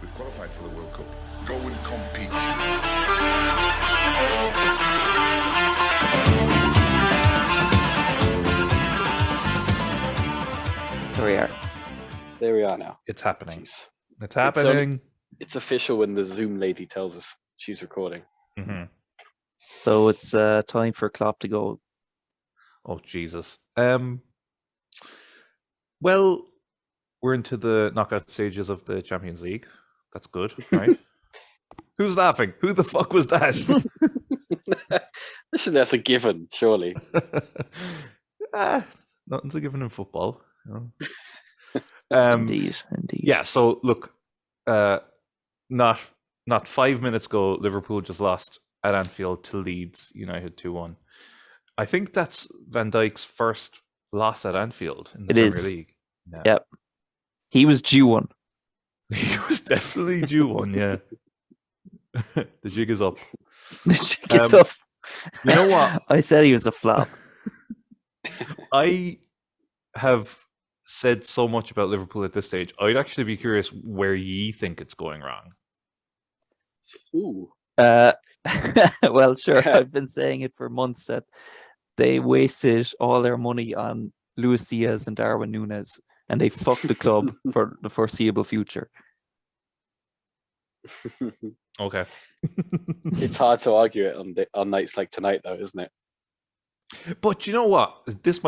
We've qualified for the World Cup. Go and compete. There we are. There we are now. It's happening. Jeez. It's happening. It's official when the Zoom lady tells us she's recording. Mm-hmm. So it's time for Klopp to go. Oh, Jesus. Well, we're into the knockout stages of the Champions League. That's good, right? Who's laughing? Who the fuck was that? Listen, that's a given, surely. Nothing's a given in football. You know? Indeed. Yeah, so look, not 5 minutes ago, Liverpool just lost at Anfield to Leeds United 2-1. I think that's Van Dijk's first loss at Anfield in the Premier League. Yeah. Yep. He was due one. He was definitely due one, yeah. The jig is up. The jig is up. You know what? I said he was a flop. I have said so much about Liverpool at this stage. I'd actually be curious where ye think it's going wrong. Ooh. Well, sure. I've been saying it for months that they wasted all their money on Luis Diaz and Darwin Núñez, and they fucked the club for the foreseeable future. Okay. It's hard to argue it on nights like tonight, though, isn't it? But you know what? This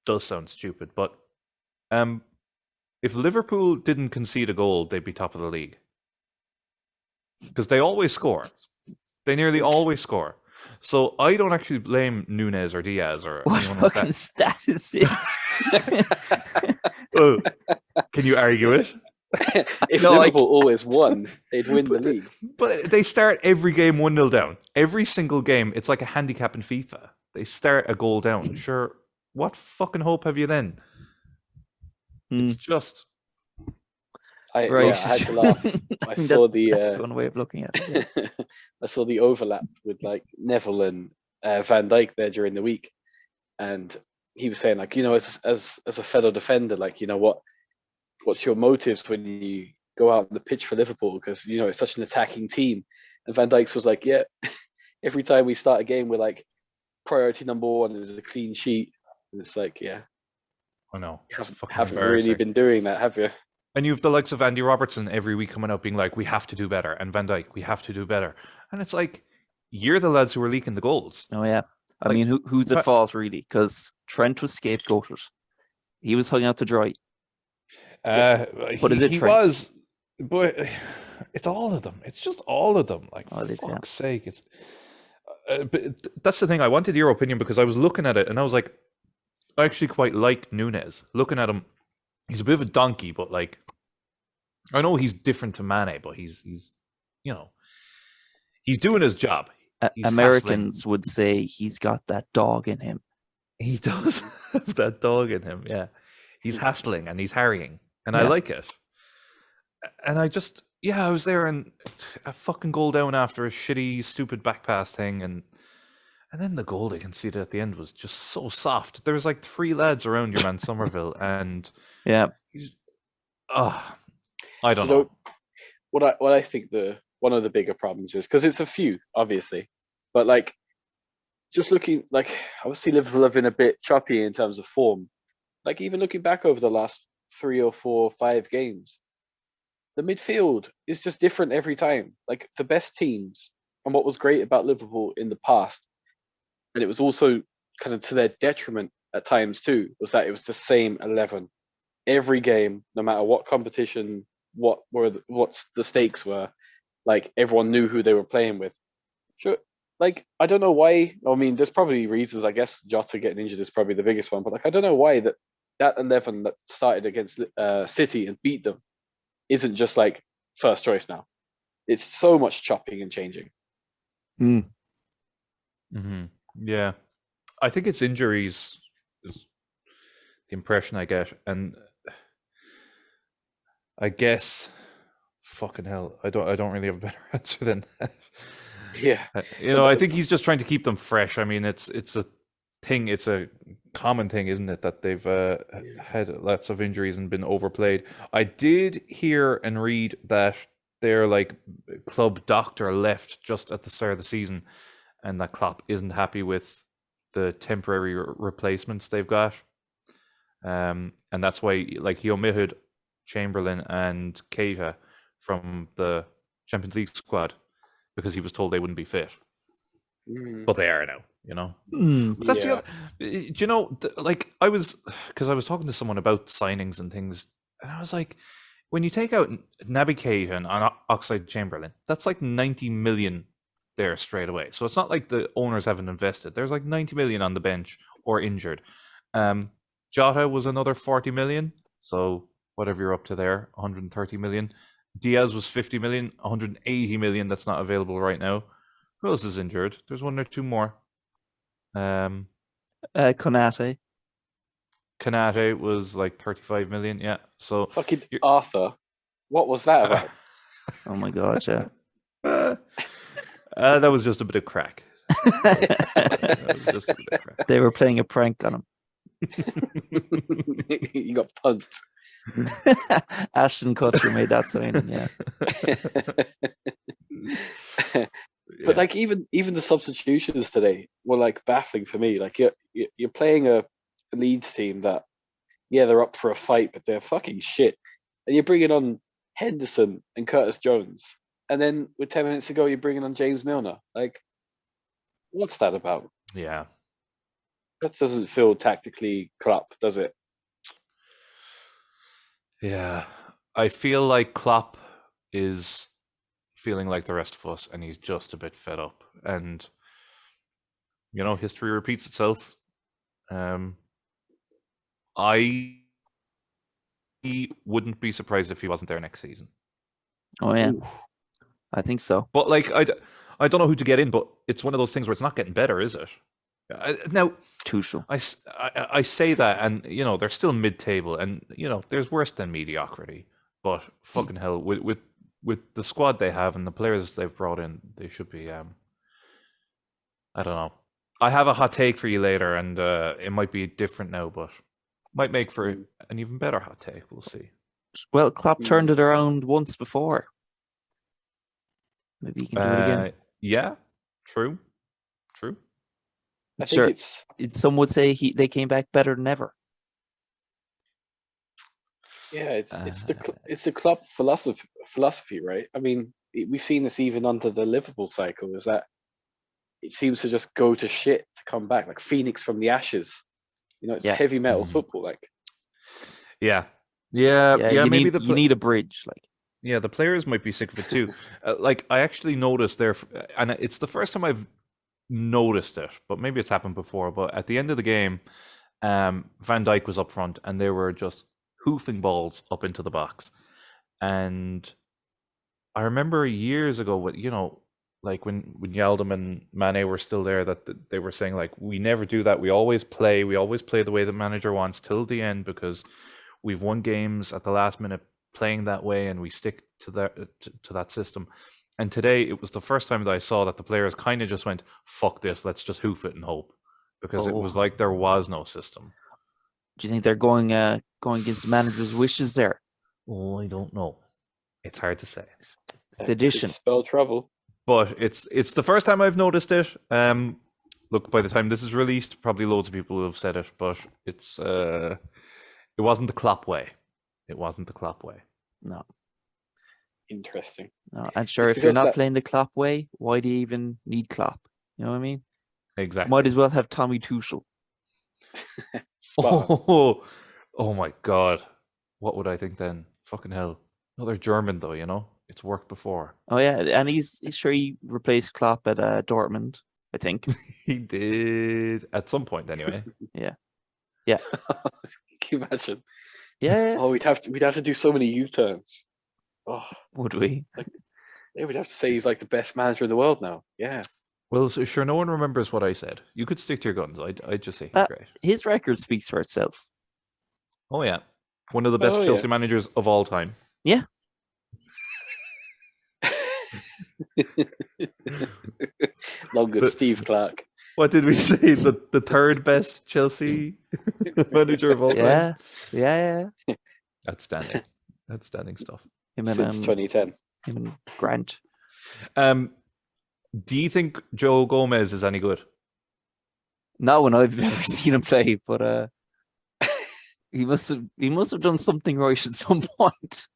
does sound stupid, but if Liverpool didn't concede a goal, they'd be top of the league. Because they always score. They nearly always score. So I don't actually blame Núñez or Diaz or what anyone fucking like that. status is? Oh, can you argue it? If Liverpool always won, they'd win the league. But they start every game 1-0 down. Every single game, it's like a handicap in FIFA. They start a goal down. Sure, what fucking hope have you then? It's just... I had to laugh. I saw that's one way of looking at it. Yeah. I saw the overlap with like Neville and Van Dijk there during the week, and he was saying like, as a fellow defender, like, what's your motives when you go out on the pitch for Liverpool? Because it's such an attacking team. And Van Dijk's was like, yeah, every time we start a game, we're like, priority number one is a clean sheet. And it's like, yeah, I know. You haven't really been doing that, have you? And you have the likes of Andy Robertson every week coming out being like, we have to do better. And Van Dijk, we have to do better. And it's like, you're the lads who are leaking the goals. Oh, yeah. I mean, who's at fault, really? Because Trent was scapegoated. He was hung out to dry. But is it he Trent? was, but it's all of them. It's just all of them. Like, for fuck's sake. It's, but that's the thing. I wanted your opinion because I was looking at it and I was like, I actually quite like Núñez. Looking at him, he's a bit of a donkey, but like, I know he's different to Mane, but he's he's doing his job. Americans would say he's got that dog in him. He does have that dog in him, yeah. He's hassling and he's harrying, and I like it. And I just, I was there and a fucking goal down after a shitty, stupid back pass thing, and then the goal they conceded at the end was just so soft. There was like 3 lads around your man Somerville, and I don't know. What I think one of the bigger problems is, because it's a few, obviously, but like just looking, like obviously Liverpool have been a bit choppy in terms of form. Like even looking back over the last 3 or 4 or 5 games, the midfield is just different every time. Like the best teams, and what was great about Liverpool in the past, and it was also kind of to their detriment at times too, was that it was the same 11 every game, no matter what competition, what the stakes were. Like everyone knew who they were playing with. Sure, like I don't know why. I mean, there's probably reasons. I guess Jota getting injured is probably the biggest one, but like I don't know why that 11 that started against City and beat them isn't just like first choice now. It's so much chopping and changing. Mm-hmm. Yeah, I think it's injuries is the impression I get, and I guess fucking hell, I don't really have a better answer than that. Yeah, I think he's just trying to keep them fresh. I mean, it's a thing. It's a common thing, isn't it, that they've had lots of injuries and been overplayed. I did hear and read that their like club doctor left just at the start of the season, and that Klopp isn't happy with the temporary replacements they've got. And that's why, like, he omitted Chamberlain and Keita from the Champions League squad because he was told they wouldn't be fit. But they are now, you know. But that's the other, do you know, like, because I was talking to someone about signings and things, and I was like, when you take out Naby Keita and Oxlade-Chamberlain, that's like 90 million there straight away. So it's not like the owners haven't invested. There's like 90 million on the bench or injured. Jota was another 40 million. So whatever you're up to there, 130 million. Diaz was 50 million, 180 million that's not available right now. Who else is injured? There's one or two more. Konate. Konate was like 35 million, yeah. So Fucking Arthur. What was that about? Oh my god, yeah. That was just a bit of crack. That was just a bit of crack. They were playing a prank on him. You got punked. Ashton Kutcher made that signing, yeah. But like even the substitutions today were like baffling for me. Like you're playing a Leeds team that, yeah, they're up for a fight, but they're fucking shit. And you're bringing on Henderson and Curtis Jones, and then with 10 minutes to go, you're bringing on James Milner. Like, what's that about? Yeah. That doesn't feel tactically Klopp, does it? Yeah. I feel like Klopp is feeling like the rest of us, and he's just a bit fed up. And, you know, history repeats itself. I wouldn't be surprised if he wasn't there next season. Oh yeah, I think so. But like, I don't know who to get in, but it's one of those things where it's not getting better, is it? Now, Tuchel. I say that, and you know they're still mid-table, and you know there's worse than mediocrity. But fucking hell, with the squad they have and the players they've brought in, they should be. I don't know. I have a hot take for you later, and it might be different now, but might make for an even better hot take. We'll see. Well, Klopp turned it around once before. Maybe he can do it again. Yeah, true. I think Some would say they came back better than ever. Yeah, it's the Klopp philosophy, right? I mean, we've seen this even under the Liverpool cycle. Is that it seems to just go to shit to come back, like Phoenix from the ashes. You know, it's heavy metal football, like. Yeah. You need a bridge, like. Yeah, the players might be sick of it too. Like, I actually noticed there, and it's the first time I've noticed it, but maybe it's happened before. But at the end of the game, Van Dijk was up front, and they were just hoofing balls up into the box. And I remember years ago, you know, like when Yaldum and Mane were still there, that they were saying like, we never do that. We always play the way the manager wants till the end because we've won games at the last minute playing that way, and we stick to that system. And today it was the first time that I saw that the players kind of just went, fuck this, let's just hoof it and hope, because it was like there was no system. Do you think they're going against the manager's wishes there? Oh, I don't know. It's hard to say. Sedition. Spell trouble. But it's the first time I've noticed it. Look, by the time this is released, probably loads of people will have said it, but it wasn't the Klopp way. It wasn't the Klopp way. No. Interesting. No, and sure, if you're not playing the Klopp way, why do you even need Klopp? You know what I mean? Exactly. Might as well have Tommy Tuchel. Oh my God. What would I think then? Fucking hell. No, they're German though, you know? It's worked before. Oh yeah, and he's sure he replaced Klopp at Dortmund, I think. He did at some point anyway. Yeah. Can you imagine? Yeah. Oh, we'd have to do so many U-turns. Oh, Would we? they would have to say he's like the best manager in the world now. Yeah. Well, so sure, no one remembers what I said. You could stick to your guns. I'd just say he's great. His record speaks for itself. Oh yeah, one of the best Chelsea managers of all time. Yeah. Longest Steve Clark. What did we say? The third best Chelsea manager of all time. Yeah. Outstanding stuff. Him Since and 2010. him and Grant. Do you think Joe Gomez is any good? Not when I've ever seen him play, but he must have done something right at some point.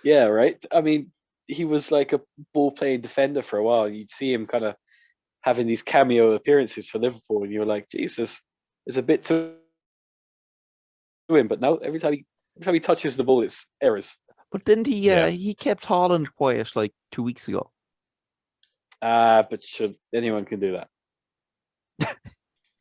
Yeah, right. I mean, he was like a ball-playing defender for a while. You'd see him kind of having these cameo appearances for Liverpool, and you were like, Jesus, there's a bit to him. But now every time he touches the ball, it's errors. But didn't he? Yeah. He kept Haaland quiet like 2 weeks ago. But anyone can do that?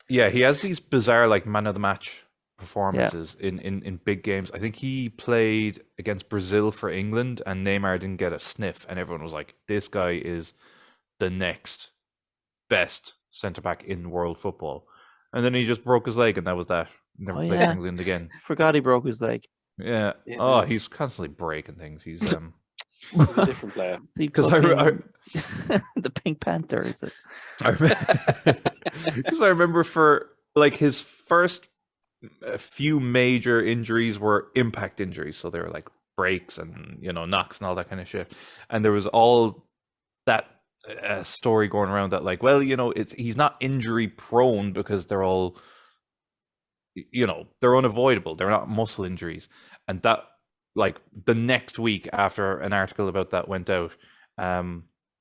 Yeah, he has these bizarre like man of the match performances in big games. I think he played against Brazil for England, and Neymar didn't get a sniff, and everyone was like, "This guy is the next best centre back in world football." And then he just broke his leg, and that was that. Never Oh, played yeah. for England again. Forgot he broke his leg. Yeah. Yeah. Oh, he's constantly breaking things. He's He's a different player. because the Pink Panther, is it? Because I remember for like his first few major injuries were impact injuries, so they were like breaks and knocks and all that kind of shit. And there was all that story going around that like, well, he's not injury prone because they're all, they're unavoidable. They're not muscle injuries, and that like the next week after an article about that went out,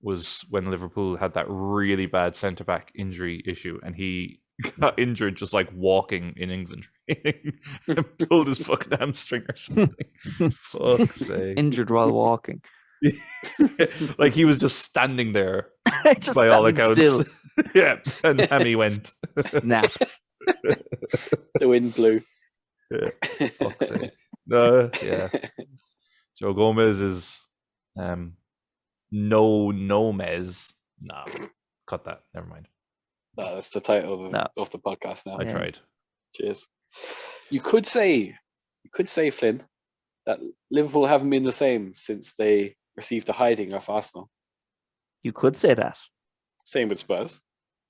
was when Liverpool had that really bad centre back injury issue, and he got injured just like walking in England training and pulled his fucking hamstring or something. Fuck's sake. Injured while walking. Like he was just standing there Just by all standing accounts. still. Yeah, and Hammy went. Snap. The wind blew. Yeah, fuck's sake. Yeah. Joe Gomez is no mez. No, cut that. Never mind. No, that's the title of the podcast now. I tried. Cheers. You could say, Flynn, that Liverpool haven't been the same since they received a hiding off Arsenal. You could say that. Same with Spurs.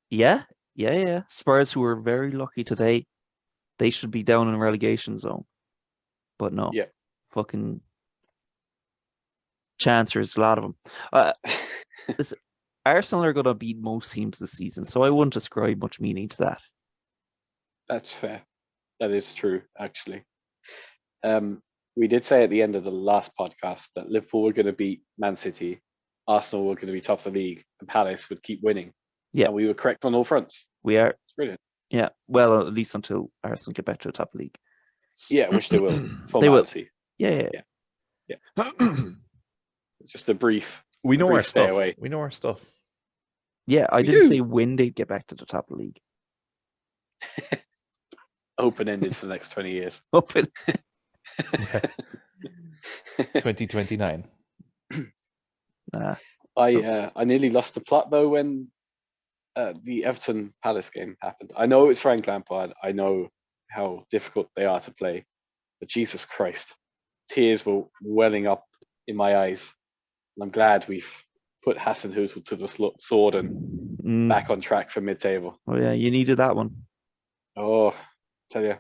Yeah. Spurs, who were very lucky today, they should be down in relegation zone. But no. Yeah. Fucking chancers, a lot of them. Arsenal are going to beat most teams this season, so I wouldn't ascribe much meaning to that. That's fair. That is true, actually. We did say at the end of the last podcast that Liverpool were going to beat Man City, Arsenal were going to be top of the league, and Palace would keep winning. Yeah. And we were correct on all fronts. We are. It's brilliant. Yeah, well, at least until Arsenal get back to the top of the league. Yeah, which they will. They will. Formality. Yeah. Just a brief. We know our brief stay stuff. away. We know our stuff. Yeah, I We didn't do. say when they'd get back to the top of the league. Open-ended for the next 20 years. Open. 2029. Nah. I nearly lost the plot though when the Everton Palace game happened. I know it's Frank Lampard. I know how difficult they are to play, but Jesus Christ, tears were welling up in my eyes. And I'm glad we've put Hassan Hootel to the sword and back on track for mid-table. Oh yeah, you needed that one. Oh, tell you,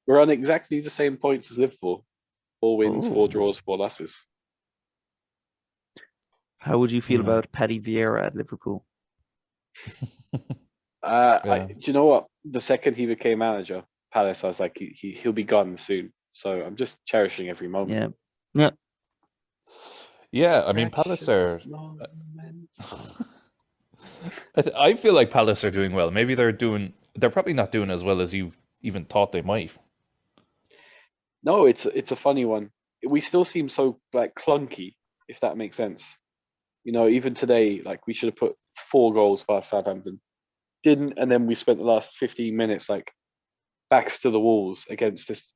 we're on exactly the same points as Liverpool. 4 wins, 4 draws, 4 losses. How would you feel about Paddy Vieira at Liverpool? Do you know what? The second he became manager, Palace, I was like, he'll be gone soon. So I'm just cherishing every moment. Yeah, I mean, Palace are. I feel like Palace are doing well. Maybe they're probably not doing as well as you even thought they might. No, it's a funny one. We still seem so like clunky, if that makes sense. Even today, like we should have put 4 goals past Southampton. Didn't, and then we spent the last 15 minutes like backs to the walls against this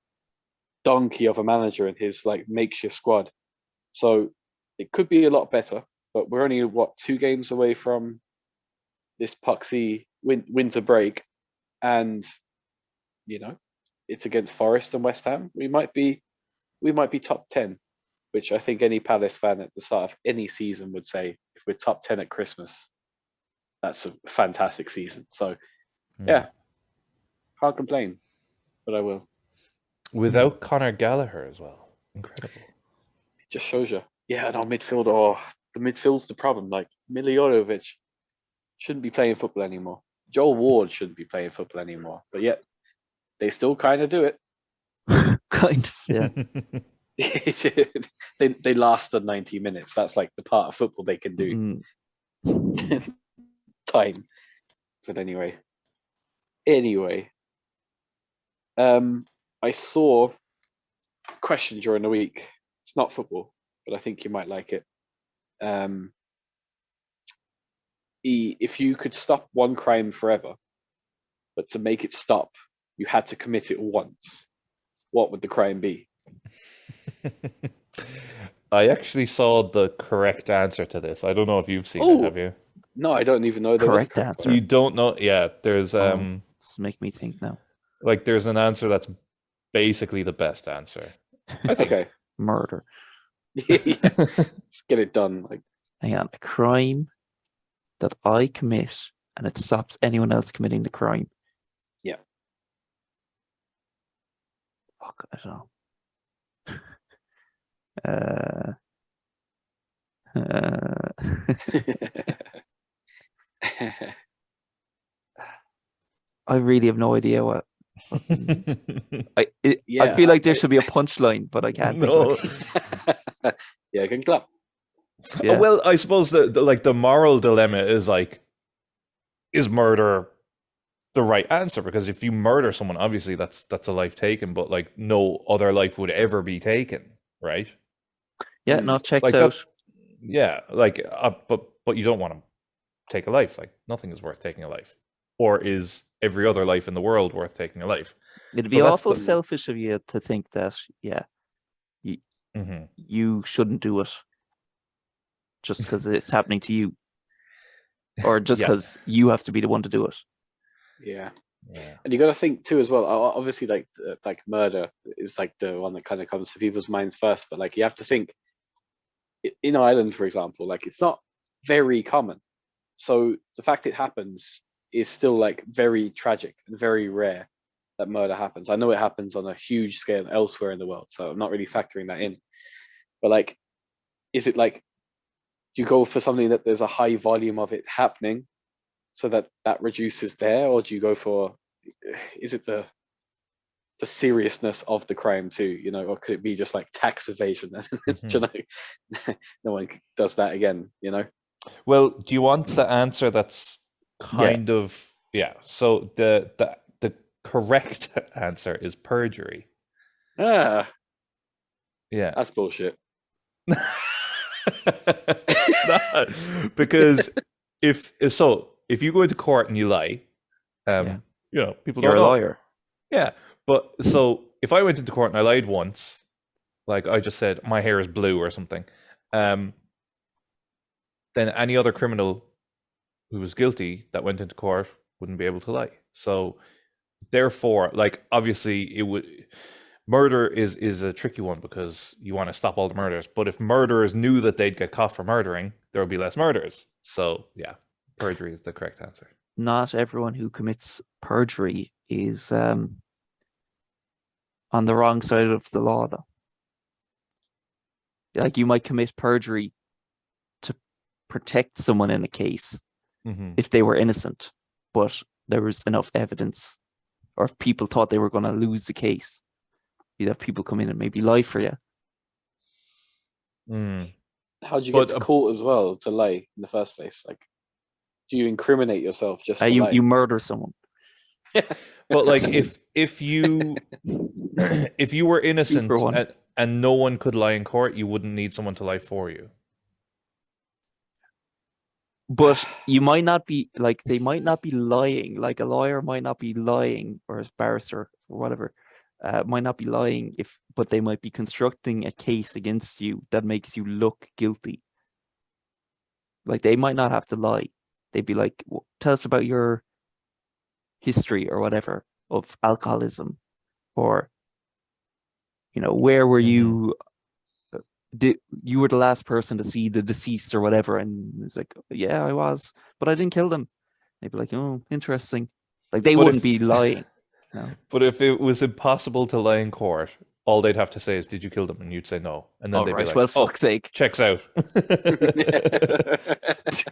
donkey of a manager and his like makeshift squad. So it could be a lot better, but we're only 2 games away from this Puxy winter break, and it's against Forest and West Ham. We might be top 10, which I think any Palace fan at the start of any season would say. If we're top 10 at Christmas, that's a fantastic season. So Hmm. yeah, can't complain, but I will. Without Conor Gallagher as well. Incredible. It just shows you. Yeah, and our midfield. Oh, the midfield's the problem. Like Miljovic shouldn't be playing football anymore. Joel Ward shouldn't be playing football anymore. But yet they still kind of do it. Kind of, yeah. They last the 90 minutes. That's like the part of football they can do. Mm. Time. But anyway. I saw a question during the week. It's not football, but I think you might like it. If you could stop one crime forever, but to make it stop, you had to commit it once, what would the crime be? I actually saw the correct answer to this. I don't know if you've seen it, Oh. have you? No, I don't even know there was a Correct correct answer. You don't know? Yeah, there's Just make me think now. like there's an answer that's basically the best answer. I think. Okay. Murder. Let's get it done. Like, Hang on. A crime that I commit and it stops anyone else committing the crime. Yeah. Fuck, I don't know. I really have no idea what. I Yeah, feel like there should be a punchline, but I can't. No. Yeah, I can clap. Yeah. Well, I suppose the moral dilemma is like, is murder the right answer? Because if you murder someone, obviously that's a life taken, but like no other life would ever be taken, right? Yeah, no, checks Like out. that's like but you don't want to take a life. Like nothing is worth taking a life, or is every other life in the world worth taking a life? It'd so be that's awful the- selfish of you to think that, Mhm. you shouldn't do it just because it's happening to you, or just Yeah. because you have to be the one to do it. Yeah. Yeah. And you got to think too as well. Obviously, like murder is like the one that kind of comes to people's minds first. But like you have to think in Ireland, for example, like it's not very common. So the fact it happens is still like very tragic and very rare that murder happens. I know it happens on a huge scale elsewhere in the world, so I'm not really factoring that in. But like, is it like, do you go for something that there's a high volume of it happening, so that reduces there, or do you go for, is it the seriousness of the crime too, or could it be just like tax evasion? No one does that again. Well, do you want the answer that's kind of so the correct answer is perjury. Yeah, That's bullshit. It's not, because if you go into court and you lie, people You're don't a know. lawyer. Yeah, but so if I went into court and I lied once, like I just said my hair is blue or something, then any other criminal who was guilty that went into court wouldn't be able to lie. So therefore, like obviously murder is a tricky one because you want to stop all the murders. But if murderers knew that they'd get caught for murdering, there would be less murders. So yeah, perjury is the correct answer. Not everyone who commits perjury is on the wrong side of the law, though. Like you might commit perjury to protect someone in a case if they were innocent, but there was enough evidence, or if people thought they were going to lose the case, you'd have people come in and maybe lie for you. How do you get to court as well to lie in the first place? Like, do you incriminate yourself just to lie? You murder someone. But like if you were innocent and no one could lie in court, you wouldn't need someone to lie for you. But you might not be, like, they might not be lying. Like a lawyer might not be lying, or a barrister or whatever might not be lying, but they might be constructing a case against you that makes you look guilty. Like they might not have to lie. They'd be like, tell us about your history or whatever of alcoholism, or where were you you were the last person to see the deceased or whatever, and it's like, yeah, I was, but I didn't kill them. They'd be like, oh, interesting. Like they But wouldn't if- be lying. No. But if it was impossible to lie in court, all they'd have to say is, "Did you kill them?" And you'd say no, and then All they'd be right. like, Well, "Oh, fuck's sake. checks out."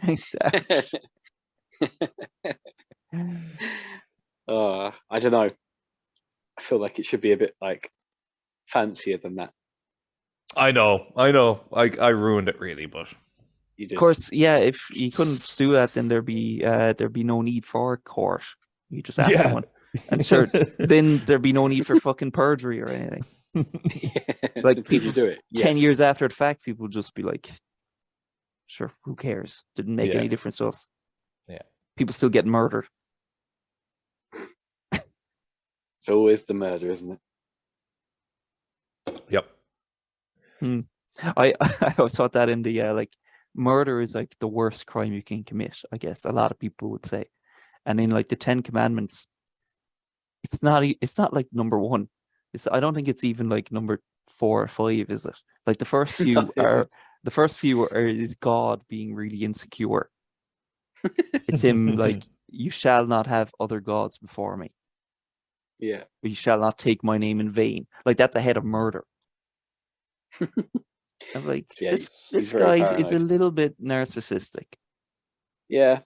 Exactly. I don't know. I feel like it should be a bit like fancier than that. I know. I ruined it really, but You Of did. course, yeah. If you couldn't do that, then there'd be no need for court. You just ask Yeah. someone, and sure, then there'd be no need for fucking perjury or anything. Like Did people you do it? 10 Yes. years after the fact, people would just be like, sure, who cares? Didn't make Yeah. any difference to us. Yeah. People still get murdered. It's always the murder, isn't it? Yep. I always thought that in the like murder is like the worst crime you can commit, I guess a lot of people would say. And in like the 10 Commandments, it's not like number one. I don't think it's even like number 4 or 5, is it? Like the first few No, is God being really insecure. It's him like, you shall not have other gods before me. Yeah. You shall not take my name in vain. Like that's ahead of murder. I'm like, Yeah, this he's very guy is a paranoid. little bit narcissistic. Yeah.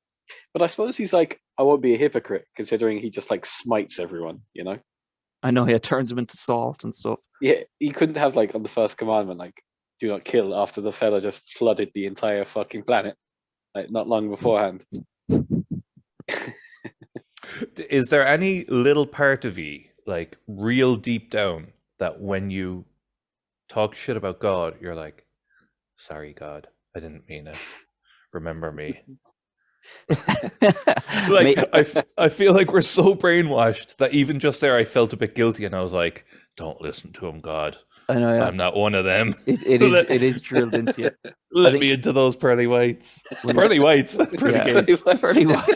But I suppose he's like, I won't be a hypocrite considering he just like smites everyone, you know? I know, he turns him into salt and stuff. Yeah, he couldn't have like on the first commandment, like, do not kill after the fella just flooded the entire fucking planet, like not long beforehand. Is there any little part of you, like real deep down, that when you talk shit about God, you're like, "Sorry, God, I didn't mean it. Remember me." Like I feel like we're so brainwashed that even just there, I felt a bit guilty, and I was like, "Don't listen to him, God. I know, yeah. I'm not one of them. It is drilled into you. Let think- me into those pearly whites. Pearly whites, pearly Yeah. gates." Pretty much.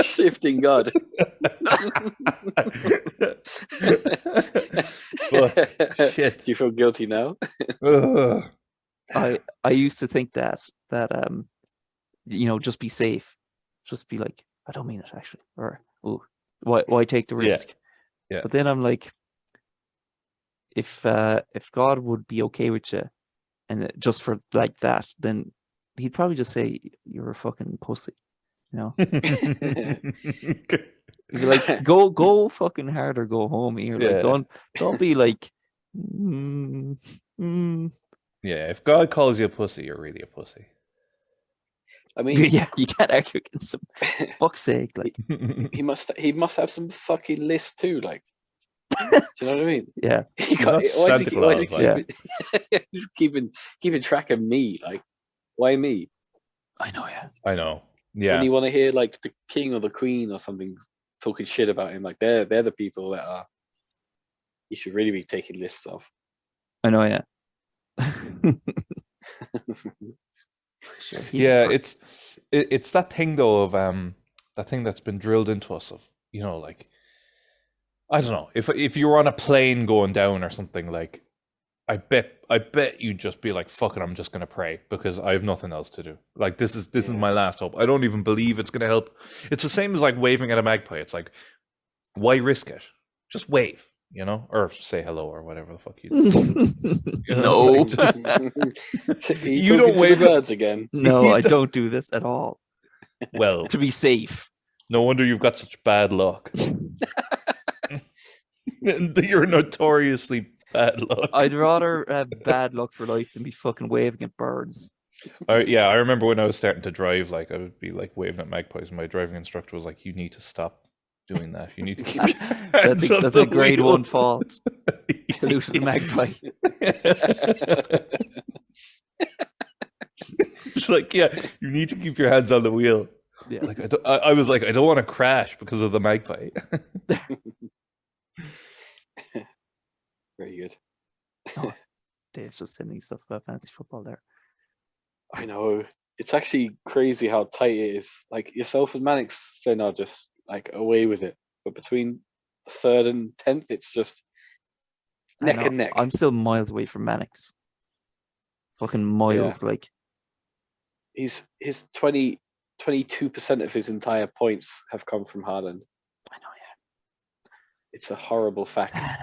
Shifting God. Shit. Do you feel guilty now? Ugh. I used to think that just be safe. Just be like, I don't mean it actually. Or, oh, why take the Yeah. risk? Yeah. But then I'm like, if God would be okay with you, and just for like that, then he'd probably just say you're a fucking pussy. You know, he'd be like, go fucking hard or go home here. Yeah. Like, don't be like, mm. Yeah, if God calls you a pussy, you're really a pussy. I mean, Yeah, you can't argue against him. Fuck's sake, like, he must have some fucking list too. Like, do you know what I mean? yeah. He not why is Santa why is he Claus, he's keeping track of me. Like, why me? I know, yeah. I know. When Yeah. you want to hear like the king or the queen or something talking shit about him, like they're the people that are you should really be taking lists of. I know, yeah. Sure, he's Yeah, a prick. it's that thing though of that thing that's been drilled into us of, like, I don't know, if you were on a plane going down or something, like I bet you'd just be like, fuck it, I'm just gonna pray because I have nothing else to do. Like this is my last hope. I don't even believe it's gonna help. It's the same as like waving at a magpie. It's like, why risk it? Just wave, or say hello or whatever the fuck you do. No. Like, just- You don't don't wave the at- birds again. No, I don't do this at all. well, To be safe. no wonder you've got such bad luck. You're notoriously bad luck. I'd rather have bad luck for life than be fucking waving at birds. I remember when I was starting to drive, like I would be like waving at magpies. My driving instructor was like, "You need to stop doing that. You need to keep." Your hands on That's the a grade wheel." 1 fault. Salute to the magpie. It's like, yeah, you need to keep your hands on the wheel. Yeah. Like I was like, I don't want to crash because of the magpie. Very good. Dave's just sending stuff about fantasy football there. I know. It's actually crazy how tight it is. Like yourself and Mannix, Finn are just like away with it. But between 3rd and 10th, it's just I neck know. and neck. I'm still miles away from Mannix. fucking miles. Like His 22% of his entire points have come from Haaland. I know, It's a horrible fact. yeah.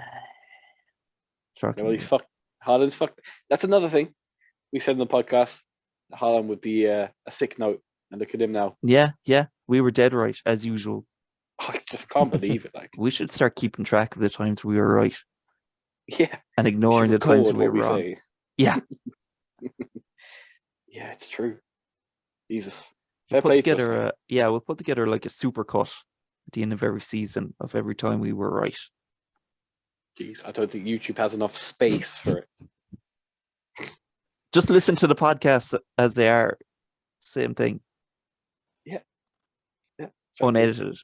Well, he's fucked. Haaland's fucked. That's another thing we said in the podcast. Haaland would be a sick note, and look at him now. Yeah, we were dead right as usual. I just can't believe it. Like, We should start keeping track of the times we were right yeah, and ignoring the times we were wrong. say. Yeah, Yeah, it's true. Jesus, we'll fair play to us. we'll put together like a super cut at the end of every season of every time we were right. Jeez, I don't think YouTube has enough space for it. Just listen to the podcasts as they are. Same thing, Yeah, unedited.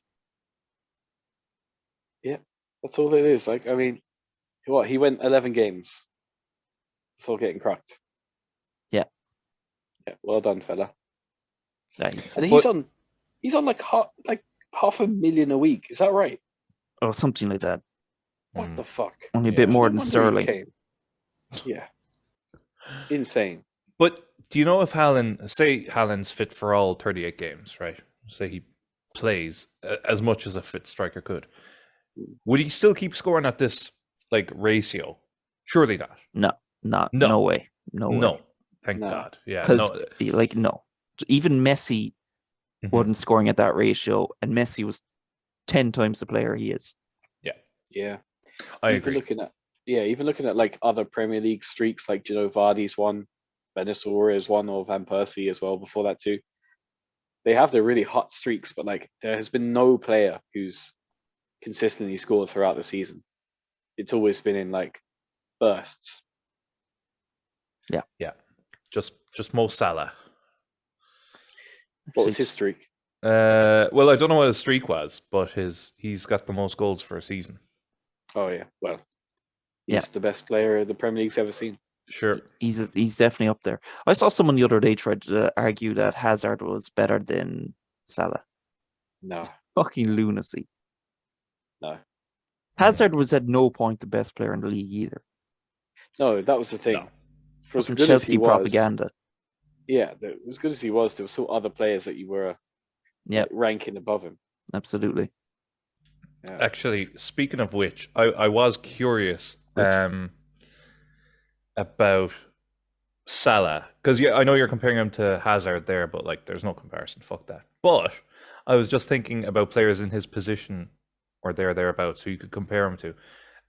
that's all it is. Like, I mean, what, he went 11 games before getting cracked. Yeah. Well done, fella. Nice. And he's on like half a million a week. Is that right? Or something like that. What the fuck? Only a bit Yeah. more No than wonder he Sterling. came. Yeah. Insane. But do you know if Haaland's fit for all 38 games, right? Say he plays as much as a fit striker could. Would he still keep scoring at this like ratio? Surely not. No way. No way. No. Thank No. God. Yeah. Because No. no. Even Messi Mhm. wasn't scoring at that ratio, and Messi was 10 times the player he is. Yeah. I even agree. even looking at like other Premier League streaks, like Vardy's one, Venezuela's one, or Van Persie as well before that too. They have their really hot streaks, but like there has been no player who's consistently scored throughout the season. It's always been in like bursts. Just Mo Salah. What was his streak? Well, I don't know what his streak was, but he's got the most goals for a season. Oh yeah, well, he's Yeah. the best player the Premier League's ever seen. Sure. He's definitely up there. I saw someone the other day tried to argue that Hazard was better than Salah. No, Fucking lunacy. no, Hazard was at no point the best player in the league either. no. That was the thing. No. For as Fucking good as he Chelsea was, propaganda. yeah, as good as he was, there were still other players that you were Yeah, ranking above him. absolutely. Yeah. Actually, speaking of which, I was curious about Salah, because I know you're comparing him to Hazard there, but like there's no comparison. Fuck that. But I was just thinking about players in his position or thereabouts, who you could compare him to,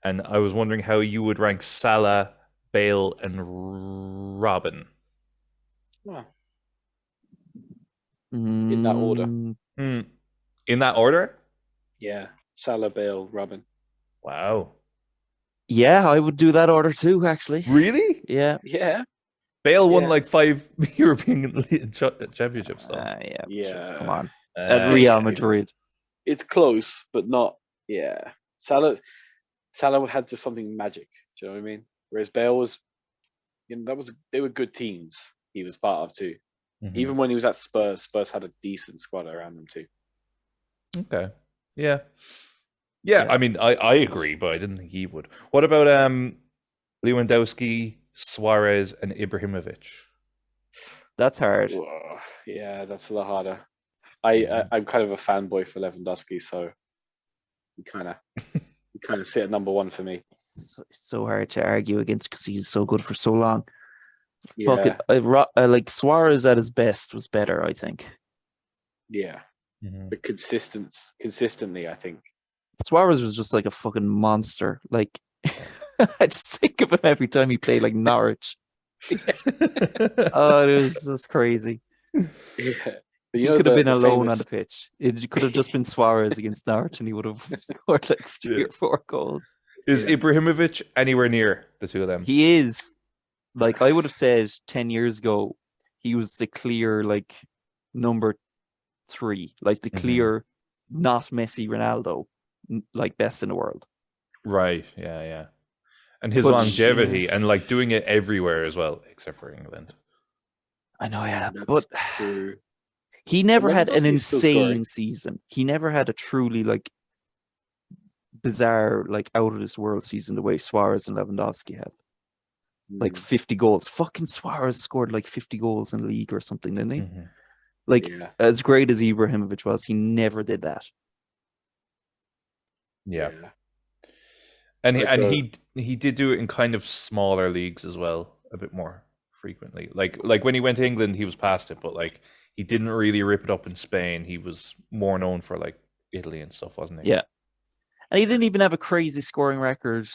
and I was wondering how you would rank Salah, Bale, and Robin. Well, In that order. In that order? yeah, Salah, Bale, Robin. Wow. Yeah, I would do that order too, actually. Really? Yeah. Yeah, Bale won Yeah. like 5 European championships, though. Yeah. yeah. Come on. Uh, At Real Madrid. It's close, but not. Yeah, Salah had just something magic. Do you know what I mean? Whereas Bale was, they were good teams. He was part of too. mhm. Even when he was at Spurs, Spurs had a decent squad around them too. Okay. Yeah. Yeah, I mean, I agree, but I didn't think he would. What about Lewandowski, Suarez, and Ibrahimovic? That's hard. Whoa, yeah, that's a lot harder. I'm kind of a fanboy for Lewandowski, so he kind of sit at number one for me. So hard to argue against because he's so good for so long. Yeah, Like Suarez at his best was better, I think. yeah, but consistently, I think. Suarez was just like a fucking monster. Like I just think of him every time he played like Norwich. Oh, it was just crazy. Yeah. But He could have been the alone famous- on the pitch. It could have just been Suarez against Norwich, and he would have scored like 3 or 4 goals. Is Yeah. Ibrahimovic anywhere near the two of them? He is, like, I would have said 10 years ago, he was the clear like number 3, like the Mhm. clear, not Messi, Ronaldo, like best in the world. Right, yeah. And his But longevity yeah. and like doing it everywhere as well, except for England. I know, yeah, That's but true. he never had an Lewandowski's still scoring. insane season. He never had a truly like bizarre, like out of this world season the way Suarez and Lewandowski had. like 50 goals. Fucking Suarez scored like 50 goals in the league or something, didn't he? Mhm. Like, Yeah. as great as Ibrahimovic was, he never did that. Yeah. And I'd and go- he did do it in kind of smaller leagues as well, a bit more frequently. Like when he went to England, he was past it, but like he didn't really rip it up in Spain. He was more known for like Italy and stuff, wasn't he? Yeah. And he didn't even have a crazy scoring record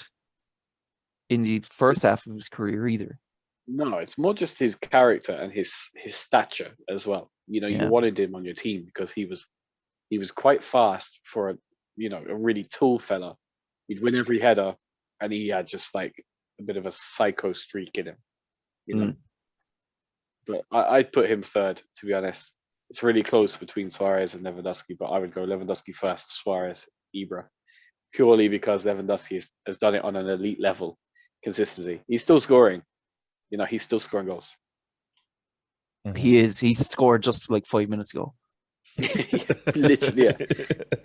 in the first half of his career either. No, it's more just his character and his stature as well. You know, Yeah. you wanted him on your team because he was quite fast for a really tall fella. He'd win every header, and he had just like a bit of a psycho streak in him. You know, but I'd put him third, to be honest. It's really close between Suarez and Lewandowski, but I would go Lewandowski first, Suarez, Ibra, purely because Lewandowski has done it on an elite level, consistency. He's still scoring. You know, he's still scoring goals. Mhm. He is. He scored just like 5 minutes ago. Literally, yeah. We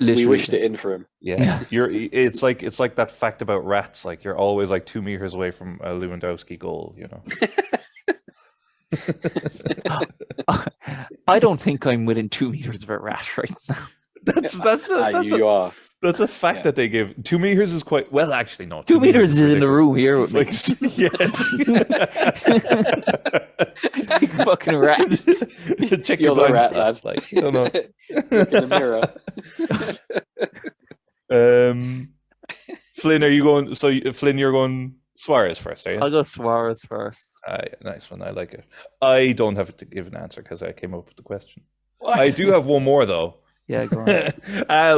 Literally. wished it in for him. Yeah, it's like that fact about rats. Like you're always like 2 meters away from a Lewandowski goal. You know. I don't think I'm within 2 meters of a rat right now. You are. That's a fact Yeah. that they give. 2 meters is quite well, actually. No, 2 meters is in the ridiculous. room here It's with me. like, Big fucking rat. Check You're your the blind rat, spots. lad. Like, I don't know. Look in the mirror. Flynn, are you going? So, Flynn, you're going Suarez first, are you? I'll go Suarez first. Nice one. I like it. I don't have to give an answer because I came up with the question. What? I do have one more though. Yeah, go on.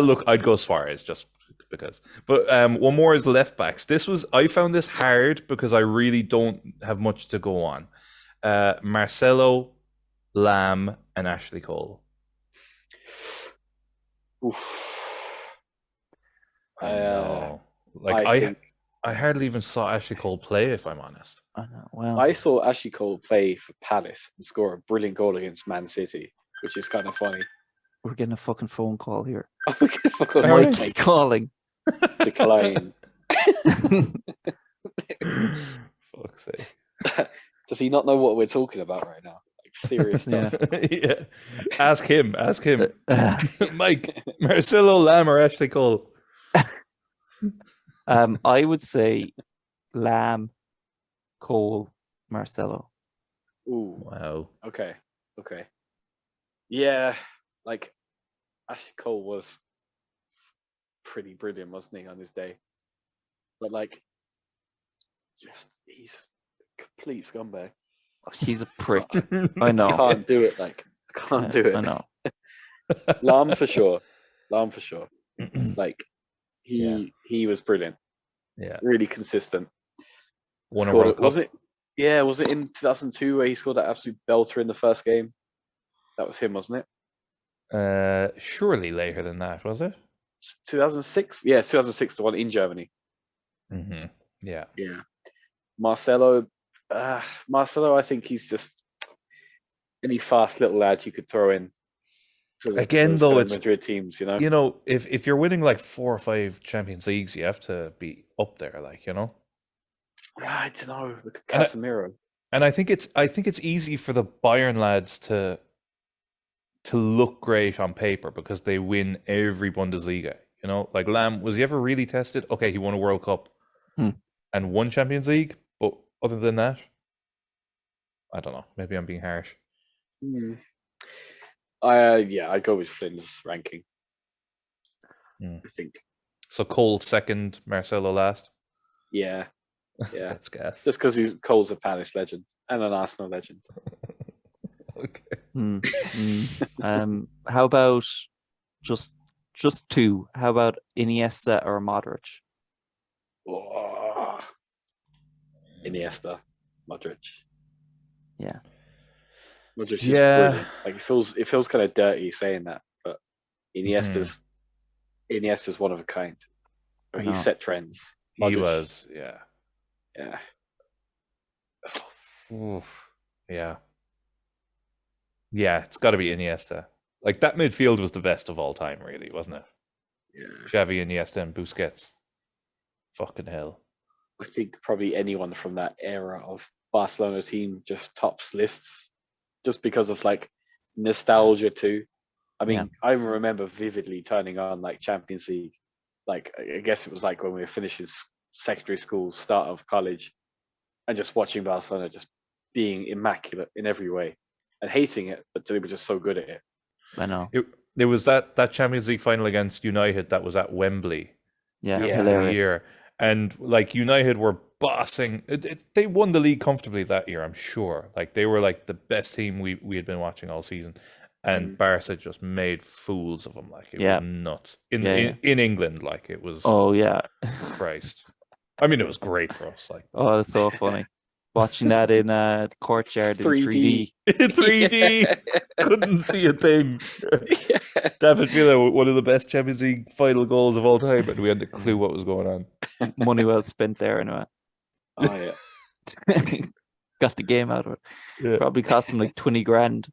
Look, I'd go Suarez just because. But one more is left backs. I found this hard because I really don't have much to go on. Marcelo, Lamb, and Ashley Cole. Oof. I know. Like I hardly even saw Ashley Cole play, if I'm honest. I know. Well, I saw Ashley Cole play for Palace and score a brilliant goal against Man City, which is kind of funny. we're getting a fucking phone call here. Fucking Alright. Mike is calling. decline. Fuck's sake. Does he not know what we're talking about right now? Like serious stuff. Yeah. Yeah. Ask him. Mike, Marcelo, Lamb, or Ashley Cole? I would say Lamb, Cole, Marcelo. Ooh. Wow. Okay. Yeah, like Ashley Cole was pretty brilliant, wasn't he, on his day? But like, just he's a complete scumbag. He's a prick. I know. Can't do it. Like, I can't do it. I know. Lam for sure. Like, he was brilliant. Yeah. Really consistent. Won a Scored- World Cup. was it? Yeah, was it in 2002 where he scored that absolute belter in the first game? That was him, wasn't it? Surely later than that, was it? 2006? Yeah, 2006, the one in Germany. Mm-hmm. Yeah. Yeah. Marcelo, I think he's just any fast little lad you could throw in. Again, though, it's Madrid teams, you know. you know, if you're winning like 4 or 5 Champions Leagues, you have to be up there, like, you know. I don't know. Look at And I- Casemiro. And I think it's easy for the Bayern lads to look great on paper because they win every Bundesliga. You know, like Lamb, was he ever really tested? Okay, he won a World Cup and won Champions League, but other than that, I don't know. Maybe I'm being harsh. I'd go with Flynn's ranking. Hmm. I think. So Cole second, Marcelo last. Yeah. That's gas. Just because Cole's a Palace legend and an Arsenal legend. Okay. How about just two? How about Iniesta or Modric? Oh. Iniesta, Modric. Yeah. Modric is Yeah. brilliant. Like it feels kind of dirty saying that, but Iniesta's one of a kind. I He know. set trends. He Modric, was, yeah. Yeah. Oof. Yeah. Yeah, it's got to be Iniesta. Like, that midfield was the best of all time, really, wasn't it? Yeah. Xavi, Iniesta, and Busquets. Fucking hell. I think probably anyone from that era of Barcelona team just tops lists, just because of like nostalgia too. I mean, I remember vividly turning on like Champions League. Like I guess it was like when we were finishing secondary school, start of college, and just watching Barcelona just being immaculate in every way, and hating it, but they were just so good at it. I know. It was that Champions League final against United that was at Wembley. Yeah, Yeah. The hilarious. year. And like United were bossing. They won the league comfortably that year, I'm sure. Like they were like the best team we had been watching all season. And Barca just made fools of them. Like it was nuts. In England, like it was Oh yeah. Christ. I mean, it was great for us. Like Oh, that's so funny. Watching that in the courtyard in 3D. in 3D. Couldn't see a thing. David Villa, one of the best Champions League final goals of all time, and we had no clue what was going on. Money well spent there anyway. Oh yeah. Got the game out of it. Yeah. Probably cost him like 20 grand.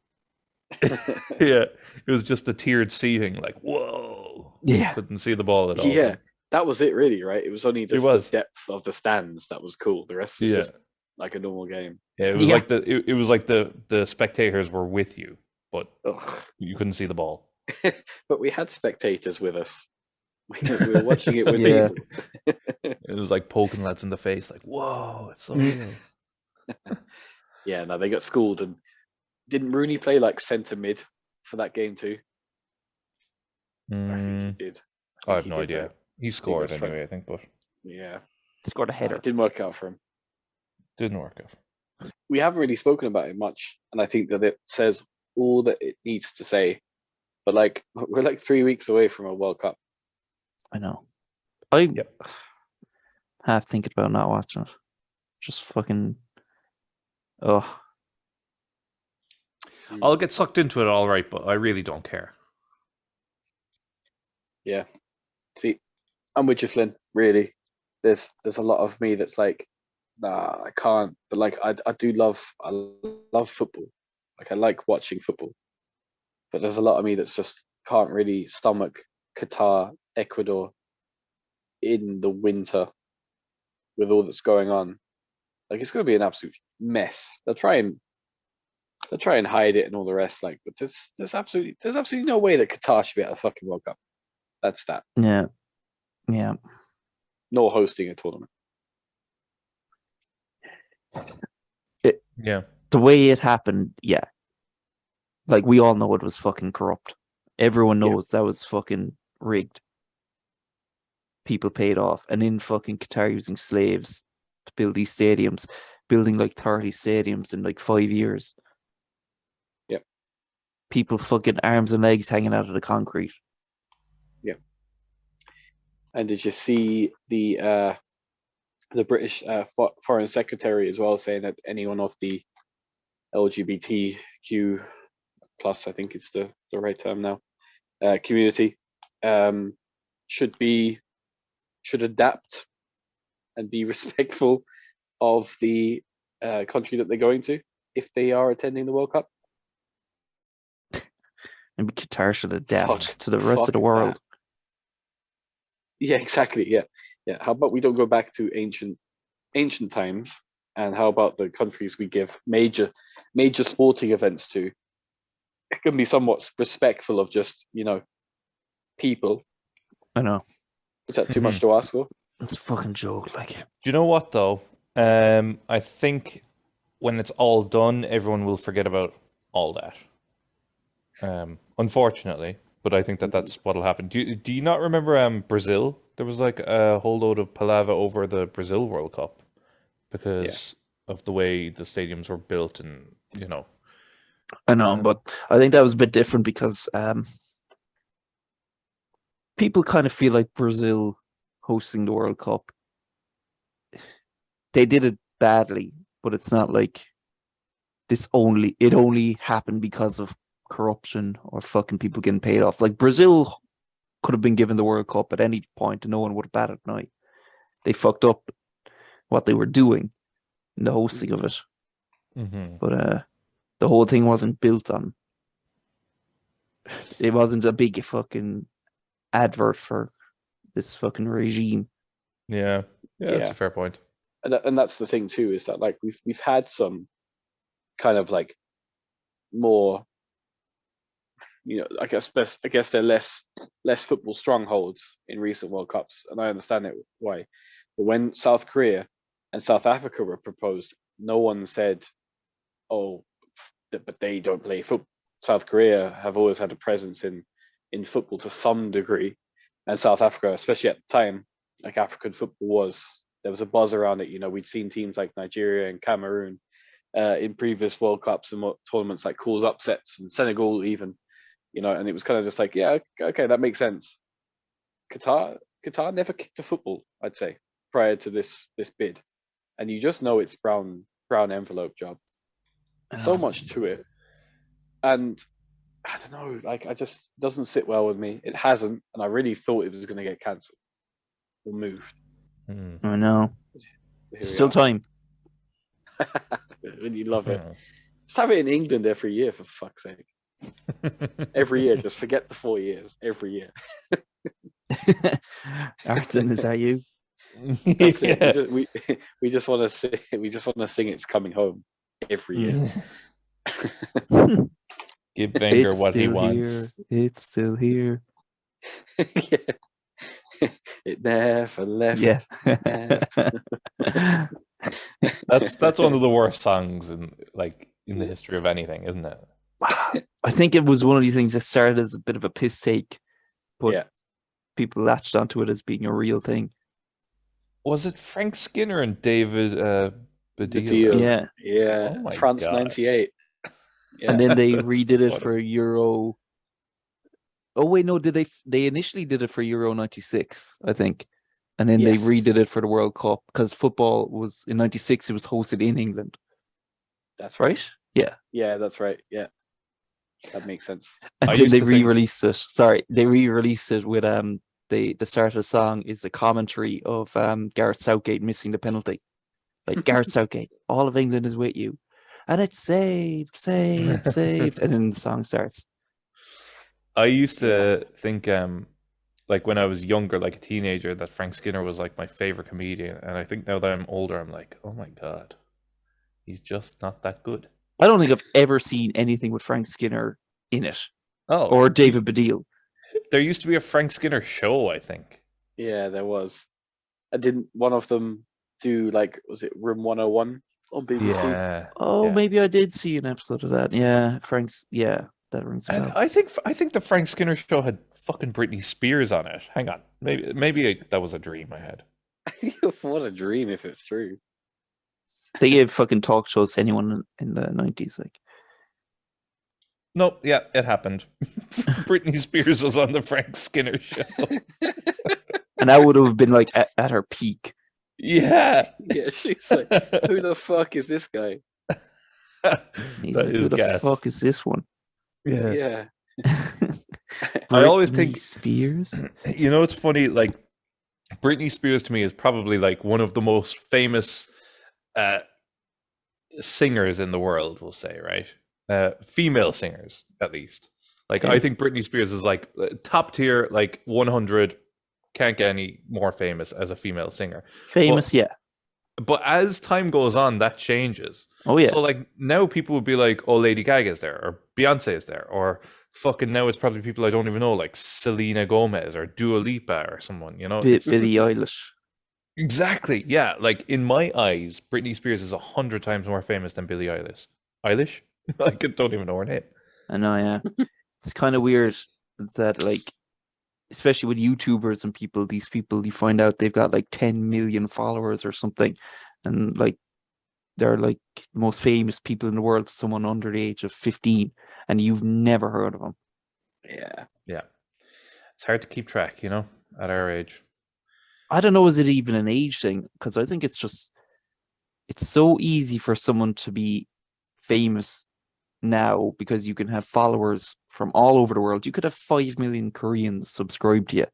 Yeah, it was just the tiered seating. Like, whoa. Yeah. Couldn't see the ball at all. Yeah, that was it really, right? It was only just was. the depth of the stands that was cool. The rest was just like a normal game. Yeah, it was like it was like the spectators were with you, but Ugh. you couldn't see the ball. But we had spectators with us. We were watching it with Yeah. people. It was like poking lads in the face, like, whoa, it's so real. Yeah, no, they got schooled. And didn't Rooney play like centre mid for that game too? I think he did. I have he no did idea. that. He scored was anyway, I think, but Yeah, Scored a it header. didn't work out for him. didn't work out. We haven't really spoken about it much, and I think that it says all that it needs to say. But like, we're like 3 weeks away from a World Cup. I know. I Yep. half thinking about not watching it. Just fucking. Oh. I'll get sucked into it all right, but I really don't care. Yeah. See, I'm with you, Flynn. Really, there's a lot of me that's like, nah, I can't. But like, I love football. Like, I like watching football. But there's a lot of me that's just can't really stomach Qatar, Ecuador in the winter with all that's going on. Like, it's going to be an absolute mess. They'll try and hide it and all the rest. Like, but there's absolutely no way that Qatar should be at a fucking World Cup. That's that. Yeah. Yeah. Nor hosting a tournament. Yeah. The way it happened, yeah. Like, we all know it was fucking corrupt. Everyone knows that was fucking rigged. People paid off. And in fucking Qatar using slaves to build these stadiums, building like 30 stadiums in like 5 years. Yep. People fucking arms and legs hanging out of the concrete. Yeah. And did you see the British Foreign Secretary as well saying that anyone of the LGBTQ plus, I think it's the right term now, community should adapt and be respectful of the country that they're going to if they are attending the World Cup. Maybe Qatar should adapt to the rest of the fuck world. that. Yeah, exactly. Yeah. How about we don't go back to ancient times, and how about the countries we give major sporting events to? It can be somewhat respectful of just people. I know. Is that too much to ask for? It's a fucking joke. Like, Do you know what though? I think when it's all done, everyone will forget about all that. Unfortunately, but I think that's what'll happen. Do you not remember Brazil? There was like a whole load of palaver over the Brazil World Cup because of the way the stadiums were built, and I know, but I think that was a bit different because people kind of feel like Brazil hosting the World Cup, they did it badly, but it's not like it only happened because of corruption or fucking people getting paid off. Like, Brazil could have been given the World Cup at any point and no one would have batted an eye. They fucked up what they were doing in the hosting of it. Mm-hmm. But the whole thing wasn't built on. It wasn't a big fucking advert for this fucking regime. Yeah, that's a fair point. and that's the thing too, is that like we've had some kind of like more, I guess they're less football strongholds in recent World Cups, and I understand it why. But when South Korea and South Africa were proposed, no one said, "Oh, but they don't play football." South Korea have always had a presence in football to some degree, and South Africa, especially at the time, like African football there was a buzz around it. We'd seen teams like Nigeria and Cameroon in previous World Cups and tournaments like cause upsets, and Senegal even, and it was kind of just like, yeah, okay, that makes sense. Qatar never kicked a football, I'd say, prior to this bid, and you just know it's brown envelope job. So much to it, and I don't know, like I just doesn't sit well with me. It hasn't, and I really thought it was going to get cancelled or moved. I know. Here we Still are. time. When you love it, just have it in England every year, for fuck's sake. Every year, just forget the 4 years. Every year. Arson, is that you? That's it. We just want to sing. We just want to sing "It's Coming Home" every year. Give Wenger It's what he still wants. here. It's still here. Yeah. It never left. Yeah. That's one of the worst songs in the history of anything, isn't it? I think it was one of these things that started as a bit of a piss take, but Yeah. people latched onto it as being a real thing. Was it Frank Skinner and David Baddiel? Baddiel. Yeah. Oh my France God. '98. Yeah. And then they That's redid it funny. for Euro. Oh wait, no, did they initially did it for Euro 96, I think. And then they Yes. redid it for the World Cup because football was in 96, it was hosted in England, That's right. right? Yeah. Yeah, that's right. Yeah, that makes sense. And I then used they to think- re-released it. Sorry, they re-released it with the start of the song is a commentary of Gareth Southgate missing the penalty. Like Gareth Southgate, all of England is with you. And it's saved, saved, saved. And then the song starts. I used to think, like when I was younger, like a teenager, that Frank Skinner was like my favorite comedian. And I think now that I'm older, I'm like, oh my God, he's just not that good. I don't think I've ever seen anything with Frank Skinner in it. Oh, Or David Baddiel. there used to be a Frank Skinner show, I think. Yeah, there was. I didn't one of them do was it Room 101 on BBC? Yeah. Oh, yeah. maybe I did see an episode of that. Yeah, Frank's. Yeah, that rings a And bell. I think the Frank Skinner show had fucking Britney Spears on it. Hang on, maybe that was a dream I had. What a dream if it's true. They gave fucking talk shows to anyone in the 90s. Like, No, yeah, it happened. Britney Spears was on the Frank Skinner show. and that would have been like at her peak. Yeah. Yeah, she's like, who the fuck is this guy? He's That like, is who the gas. fuck is this one? Yeah. I always Britney think- Spears. You know, it's funny, like Britney Spears to me is probably like one of the most famous singers in the world, we'll say, right? Female singers, at least. Like, Okay. I think Britney Spears is like top tier, like 100, can't get any more famous as a female singer. Famous, yeah. But as time goes on, that changes. Oh yeah. So like now people would be like, oh, Lady Gaga's there, or Beyonce is there, or fucking now it's probably people I don't even know, like Selena Gomez or Dua Lipa or someone, you know? It's- Billie Eilish. Exactly. Yeah. Like in my eyes, Britney Spears is 100 times more famous than Billie Eilish. Eilish? I don't even know her name. I know, yeah. It's kind of weird that, like, especially with YouTubers and people, these people, you find out they've got like 10 million followers or something, and like they're like the most famous people in the world, someone under the age of 15, and you've never heard of them. Yeah. Yeah. It's hard to keep track, you know, at our age. I don't know, is it even an age thing? Because I think it's so easy for someone to be famous now because you can have followers from all over the world. You could have 5 million Koreans subscribe to you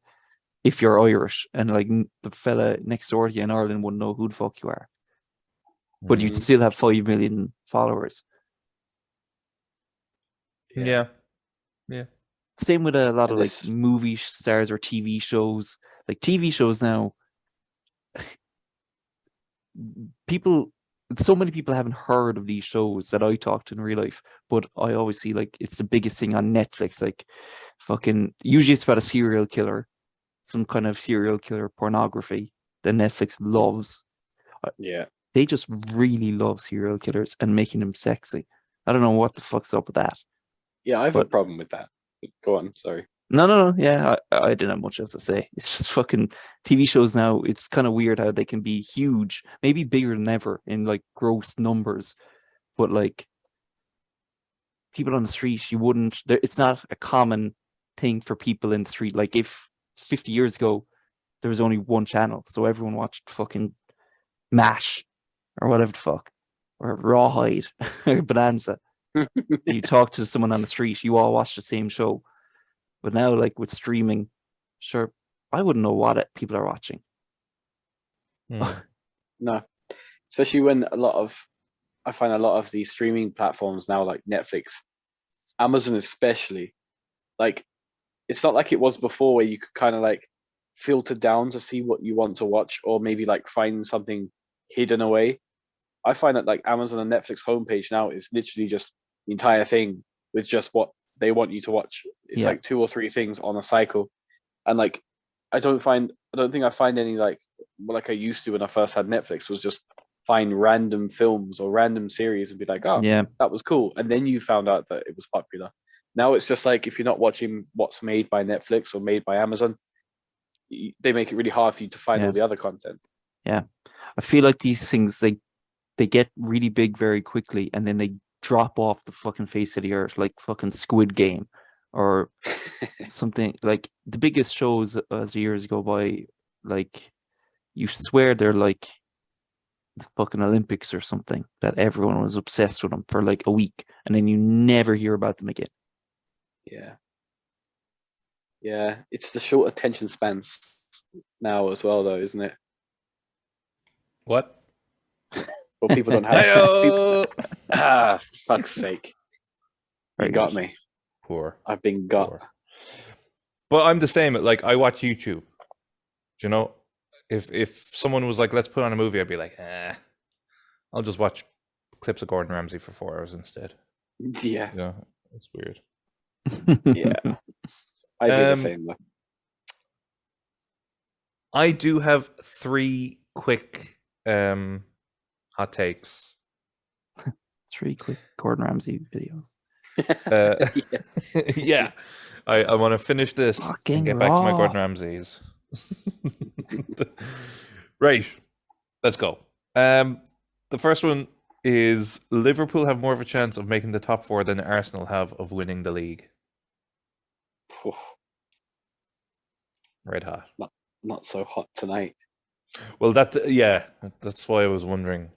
if you're Irish, and like the fella next door to you in Ireland wouldn't know who the fuck you are. But you'd Mhm. still have 5 million followers. Yeah. Same with a lot And of like this- movie stars or TV shows. Like TV shows now, people, so many people haven't heard of these shows that I talked in real life, but I always see like it's the biggest thing on Netflix. Like, fucking, usually it's about a serial killer, some kind of serial killer pornography that Netflix loves. Yeah. They just really love serial killers and making them sexy. I don't know what the fuck's up with that. Yeah, I have a But- problem with that. Go on, sorry. No. Yeah, I didn't have much else to say. It's just fucking TV shows now. It's kind of weird how they can be huge, maybe bigger than ever in like gross numbers, but like people on the street, you wouldn't. It's not a common thing for people in the street. Like if 50 years ago there was only one channel, so everyone watched fucking MASH or whatever the fuck, or Rawhide or Bonanza. You talk to someone on the street, you all watch the same show. But now, like with streaming, sure, I wouldn't know what people are watching. No, especially when I find a lot of these streaming platforms now, like Netflix, Amazon especially, like it's not like it was before where you could kind of like filter down to see what you want to watch, or maybe like find something hidden away. I find that like Amazon and Netflix homepage now is literally just the entire thing with just what they want you to watch. It's Yeah. like 2 or 3 things on a cycle, and like I don't think I find any like I used to when I first had Netflix, was just find random films or random series and be like, oh, Yeah, that was cool, and then you found out that it was popular. Now it's just like if you're not watching what's made by Netflix or made by Amazon, they make it really hard for you to find Yeah. all the other content. I feel like these things they get really big very quickly, and then they drop off the fucking face of the earth, like fucking Squid Game or something. Like the biggest shows as years go by, like you swear they're like the fucking Olympics or something, that everyone was obsessed with them for like a week, and then you never hear about them again. Yeah, it's the short attention spans now as well, though, isn't it? What? Well, people don't have. Hey-o! Fuck's sake! Very You got good. me. Poor. I've been got. Poor. But I'm the same. Like I watch YouTube. Do you know? If someone was like, "Let's put on a movie," I'd be like, I'll just watch clips of Gordon Ramsay for 4 hours instead." Yeah, You know, it's weird. yeah. I'd be the same though. I do have 3 quick hot takes. 3 quick Gordon Ramsay videos. Yeah, I want to finish this Fucking and get back to my raw. Gordon Ramsays. Right, let's go. The first one is Liverpool have more of a chance of making the top 4 than Arsenal have of winning the league. Red hot. Not so hot tonight. Well, that's why I was wondering.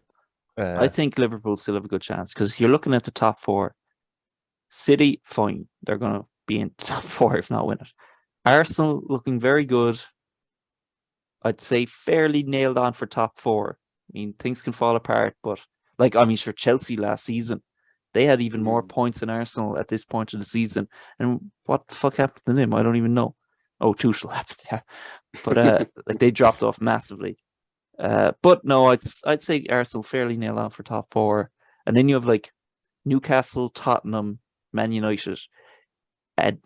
I think Liverpool still have a good chance, because you're looking at the top 4. City, fine, they're going to be in top 4 if not win it. Arsenal looking very good. I'd say fairly nailed on for top 4. I mean, things can fall apart, but like, I mean, sure, Chelsea last season, they had even more points than Arsenal at this point of the season. And what the fuck happened to them? I don't even know. Oh, Tuchel happened, yeah. But like they dropped off massively. But no, I'd say Arsenal fairly nailed on for top 4. And then you have like Newcastle, Tottenham, Man United. And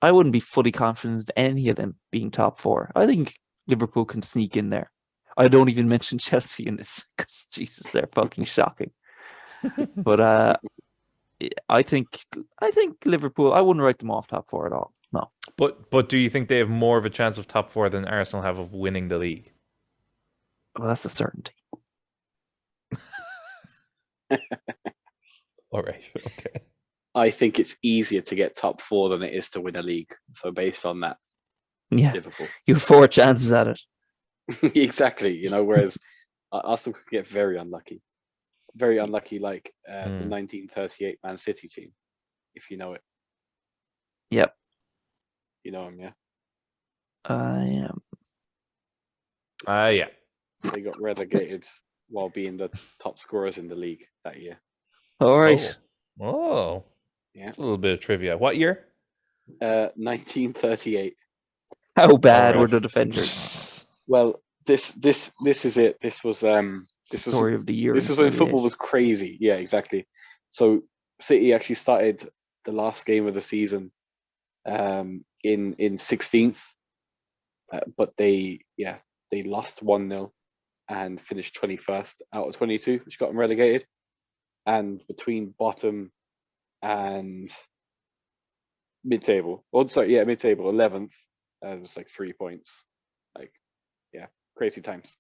I wouldn't be fully confident in any of them being top 4. I think Liverpool can sneak in there. I don't even mention Chelsea in this because Jesus, they're fucking shocking. But I think Liverpool, I wouldn't write them off top 4 at all. No. But do you think they have more of a chance of top 4 than Arsenal have of winning the league? Well, that's a certainty. All right, okay. I think it's easier to get top 4 than it is to win a league. So based on that, Yeah, Liverpool. you have 4 chances at it. Exactly. You know, whereas Arsenal could get very unlucky. Very unlucky, like the 1938 Man City team, if you know it. Yep. You know them, yeah? I am. Yeah. They got relegated while being the top scorers in the league that year. All right. Oh. Yeah. That's a little bit of trivia. What year? 1938. How bad All were right. the defenders? Well, this is it. This was Story of the year. this in is when 38. football was crazy. Yeah, exactly. So City actually started the last game of the season in 16th, but they lost 1-0 and finished 21st out of 22, which got them relegated. And between bottom and mid-table, mid-table 11th, it was like 3 points. Like, yeah, crazy times.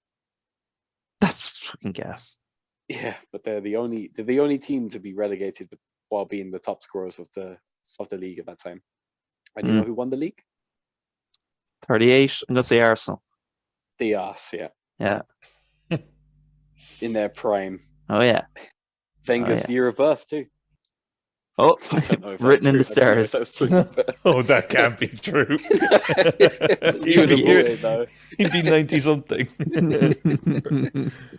That's fucking gas. Yeah, but they're the only team to be relegated while being the top scorers of the league at that time. And you know who won the league? 38. I'm gonna say Arsenal. The Ars, yeah, Yeah. in their prime. Oh yeah. Wenger's year of birth too. Oh, I don't know if that's written in true. the I don't know if stars. that's true. Oh, that can't be true. You would have You're- thought it, though. He'd be 90 something.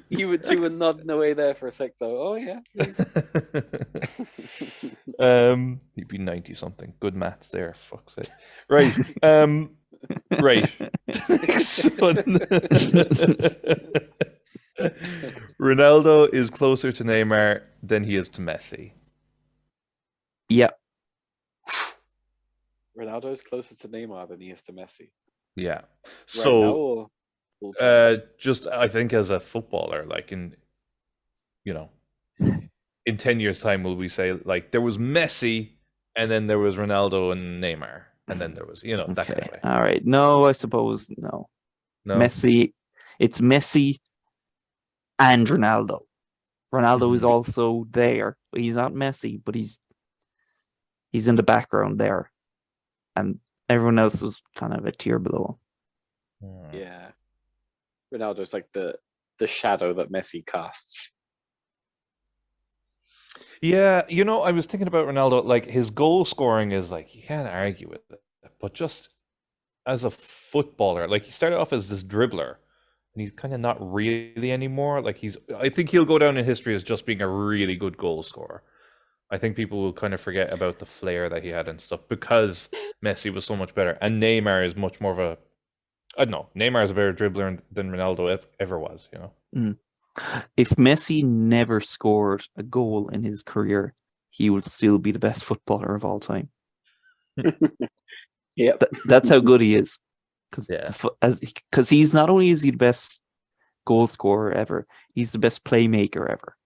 You were nodding away there for a sec, though. Oh yeah. He'd be 90 something. Good maths there, fuck's sake. Right. Right. Next one. Ronaldo is closer to Neymar than he is to Messi. Yeah. Ronaldo's closer to Neymar than he is to Messi. Yeah. Right now, So or all time? just I think as a footballer, like in 10 years' time, will we say like there was Messi and then there was Ronaldo and Neymar, and then there was that kind of way. All right. No, I suppose no. No, Messi. It's Messi and Ronaldo. Ronaldo is Mhm. also there. He's not Messi, but he's in the background there, and everyone else was kind of a tier below him. Yeah, Ronaldo's like the shadow that Messi casts. Yeah, I was thinking about Ronaldo. Like his goal scoring is like you can't argue with it, but just as a footballer, like he started off as this dribbler, and he's kind of not really anymore. Like I think he'll go down in history as just being a really good goal scorer. I think people will kind of forget about the flair that he had and stuff because Messi was so much better, and Neymar is much more of a. I don't know. Neymar is a better dribbler than Ronaldo ever was. If Messi never scored a goal in his career, he would still be the best footballer of all time. Yep. That's how good he is. Yeah. Because he's not only is he the best goal scorer ever, he's the best playmaker ever.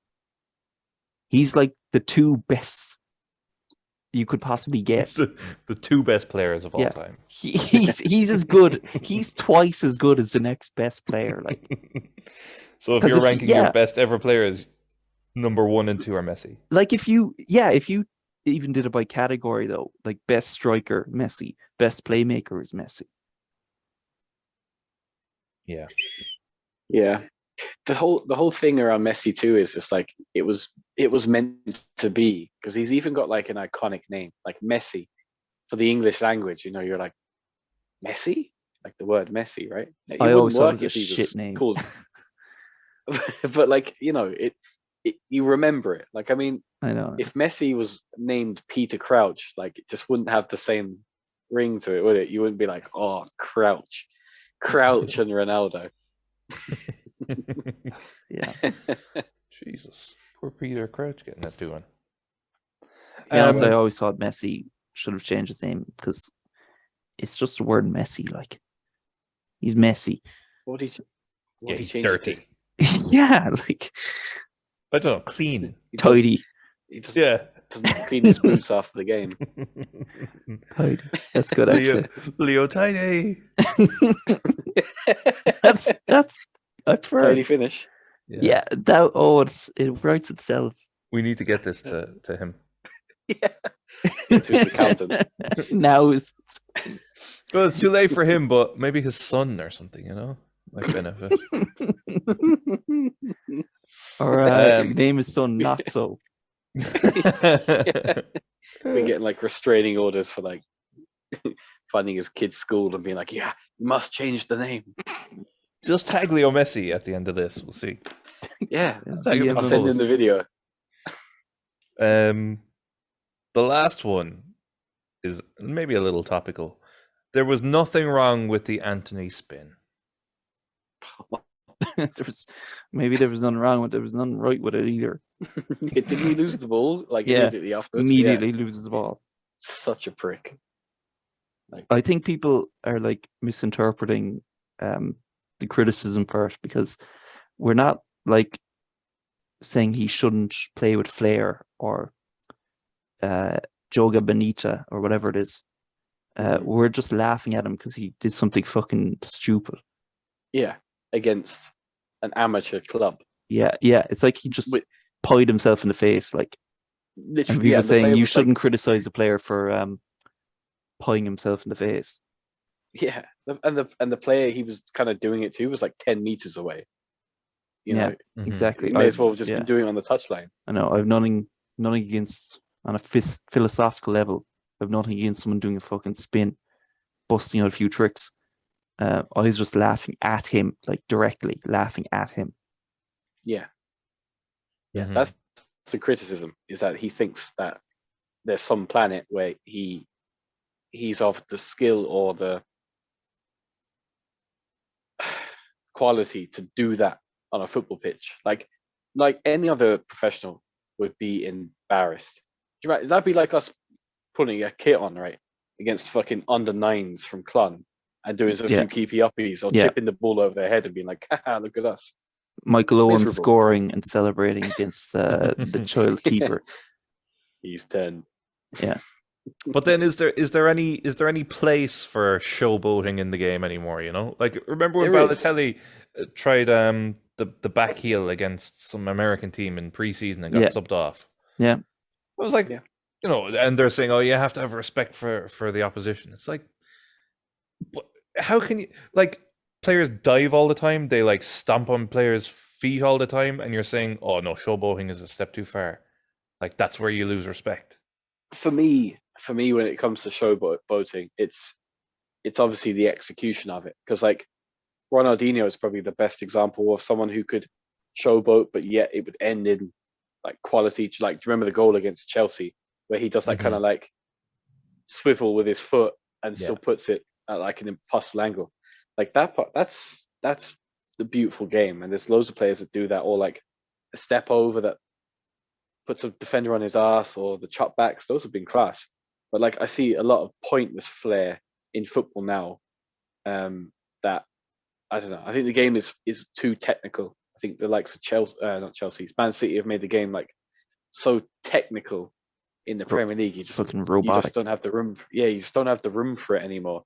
He's like the two best you could possibly get. the two best players of all Yeah. time. He's as good. He's twice as good as the next best player. Like, So if 'Cause you're if- ranking yeah. your best ever players, number 1 and 2 are Messi. like if you even did it by category though, like best striker, Messi, best playmaker is Messi. Yeah. Yeah, the whole thing around Messi too is just like it was meant to be, because he's even got like an iconic name like Messi for the English language. You're like Messi, like the word Messi, right? It I always wouldn't thought work it was a if he was shit name. called. But like it you remember it. Like I mean, I know. if Messi was named Peter Crouch, like it just wouldn't have the same ring to it, would it? You wouldn't be like, oh, Crouch and Ronaldo. Yeah. Jesus. Poor Peter Crouch getting that doing. I always thought Messi should have changed his name because it's just the word Messi. Like, he's messy. What did Yeah, he he's change it to? dirty. Yeah, like I don't know, clean. He doesn't- tidy. He doesn't, Yeah. doesn't clean his boots after the game. Tidy. That's good actually. Leo Tidy. that's I've heard. Tidy finish. Yeah, it writes itself. We need to get this to him. Yeah. It's his accountant. Now is Well, it's too late for him, but maybe his son or something, might benefit. or name his son not so. We're getting like restraining orders for like finding his kid's school and being like, yeah, you must change the name. Just tag Leo Messi at the end of this. We'll see. Yeah, Tag him I'll in send the in the video. The last one is maybe a little topical. There was nothing wrong with the Anthony spin. Maybe there was nothing wrong with it. There was nothing right with it either. Didn't he lose the ball like Yeah, immediately afterwards? Immediately loses the ball. Such a prick. Like, I think people are like misinterpreting the criticism first, because we're not like saying he shouldn't play with flair or Joga Benita or whatever it is. We're just laughing at him because he did something fucking stupid. yeah, against an amateur club. Yeah. It's like he just pied himself in the face, like. Literally, And people saying you was shouldn't criticize a player for pieing himself in the face. Yeah, and the player he was kind of doing it to was like 10 meters away. You know, exactly. He may as well have just been doing it on the touchline. I know. I've nothing against, on a philosophical level, I've nothing against someone doing a fucking spin, busting out a few tricks. I was just laughing at him, like directly laughing at him. Yeah, that's the criticism, is that he thinks that there's some planet where he's of the skill or the quality to do that on a football pitch, like any other professional would be embarrassed. That'd be like us putting a kit on, right, against fucking under nines from Clun and doing some few keepy uppies or tipping the ball over their head and being like, haha, look at us. Michael Owen scoring and celebrating against the child keeper. He's 10. Yeah. But then is there any place for showboating in the game anymore, you know? Like, remember when Balotelli tried the back heel against some American team in preseason and got subbed off? Yeah. I was like, you know, and they're saying, oh, you have to have respect for the opposition. It's like, but how can you, like, players dive all the time, they like stomp on players' feet all the time, and you're saying, oh no, showboating is a step too far. Like, that's where you lose respect. For me, when it comes to showboating, it's obviously the execution of it. Because like Ronaldinho is probably the best example of someone who could showboat, but yet it would end in like quality. Like, do you remember the goal against Chelsea where he does that kind of like swivel with his foot and still puts it at like an impossible angle? Like that part, that's the beautiful game. And there's loads of players that do that, or like a step over that puts a defender on his ass, or the chop backs. Those have been class. But like, I see a lot of pointless flair in football now. That, I don't know. I think the game is too technical. I think the likes of Chelsea, not Chelsea, Man City have made the game like so technical in the Premier League. You just don't have the room. You just don't have the room for it anymore.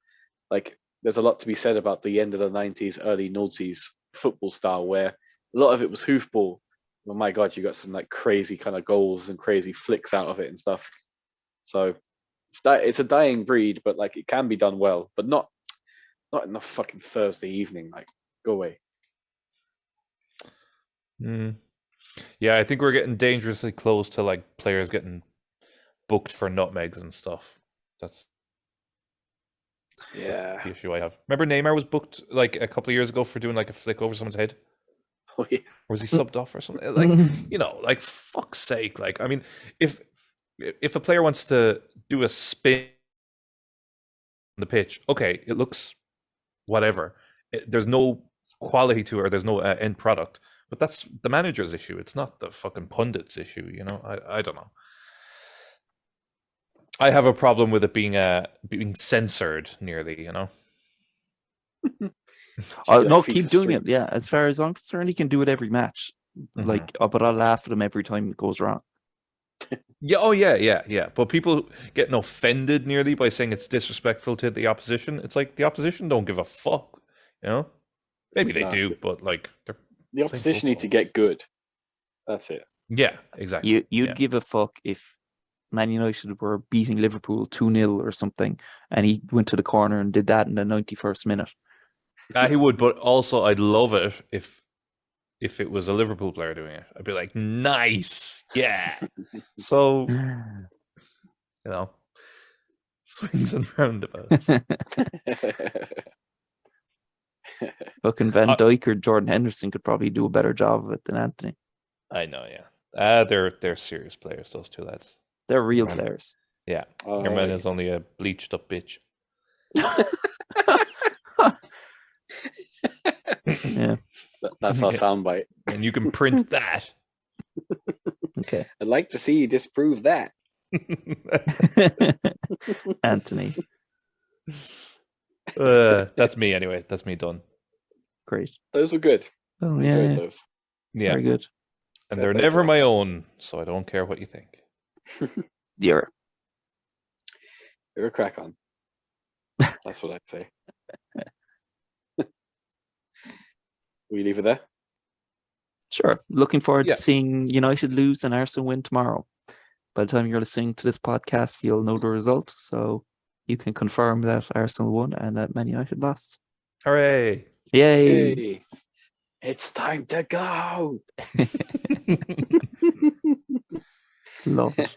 Like, there's a lot to be said about the end of the 90s, early noughties football style, where a lot of it was hoofball. Oh my God, you got some like crazy kind of goals and crazy flicks out of it and stuff. So it's a dying breed, but like it can be done well, but not in the fucking Thursday evening. Like, go away. Yeah, I think we're getting dangerously close to like players getting booked for nutmegs and stuff. That's the issue I have. Remember Neymar was booked like a couple of years ago for doing like a flick over someone's head? Oh, yeah. Or was he subbed off or something? Like, you know, like, fuck's sake. Like, I mean, if a player wants to do a spin on the pitch, okay, it looks whatever. There's no quality to it, or there's no end product. But that's the manager's issue. It's not the fucking pundit's issue, you know? I don't know. I have a problem with it being censored nearly, you know? No, keep doing it. Yeah, as far as I'm concerned, he can do it every match. Like, but I'll laugh at him every time it goes wrong. Yeah. But people getting offended nearly by saying it's disrespectful to the opposition. It's like the opposition don't give a fuck, you know? Maybe they do, but like the opposition need to get good. That's it. Yeah, exactly. You'd give a fuck if Man United were beating Liverpool 2-0 or something, and he went to the corner and did that in the 91st minute. He would, but also I'd love it if it was a Liverpool player doing it. I'd be like, nice, yeah. So, you know, swings and roundabouts. Fucking Van Dijk or Jordan Henderson could probably do a better job of it than Anthony. I know, yeah. They're serious players, those two lads. They're real players. Yeah. Your man is only a bleached up bitch. Yeah. Yeah. That's our Yeah. soundbite. And you can print that. Okay. I'd like to see you disprove that. Anthony. That's me anyway. That's me done. Great. Those were good. Oh, I yeah. enjoyed those. Yeah. Very good. And Fair they're play to never my us. own, so I don't care what you think. You're You're a crack on. That's what I'd say. Will you leave it there? sure. Looking forward Yeah. to seeing United lose and Arsenal win tomorrow. By the time you're listening to this podcast, you'll know the result. So you can confirm that Arsenal won and that Man United lost. Hooray! Yay! Hey, it's time to go. Love it.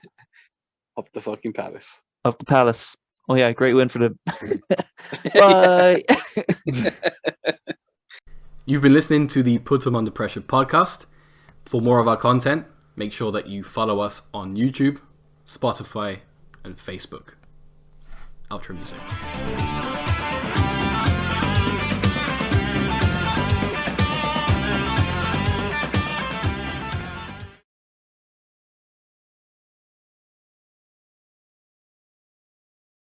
Up the fucking palace. Of the Palace. Oh yeah, great win for the. Bye. You've been listening to the Put 'em Under Pressure podcast. For more of our content, make sure that you follow us on YouTube, Spotify, and Facebook. Outro music.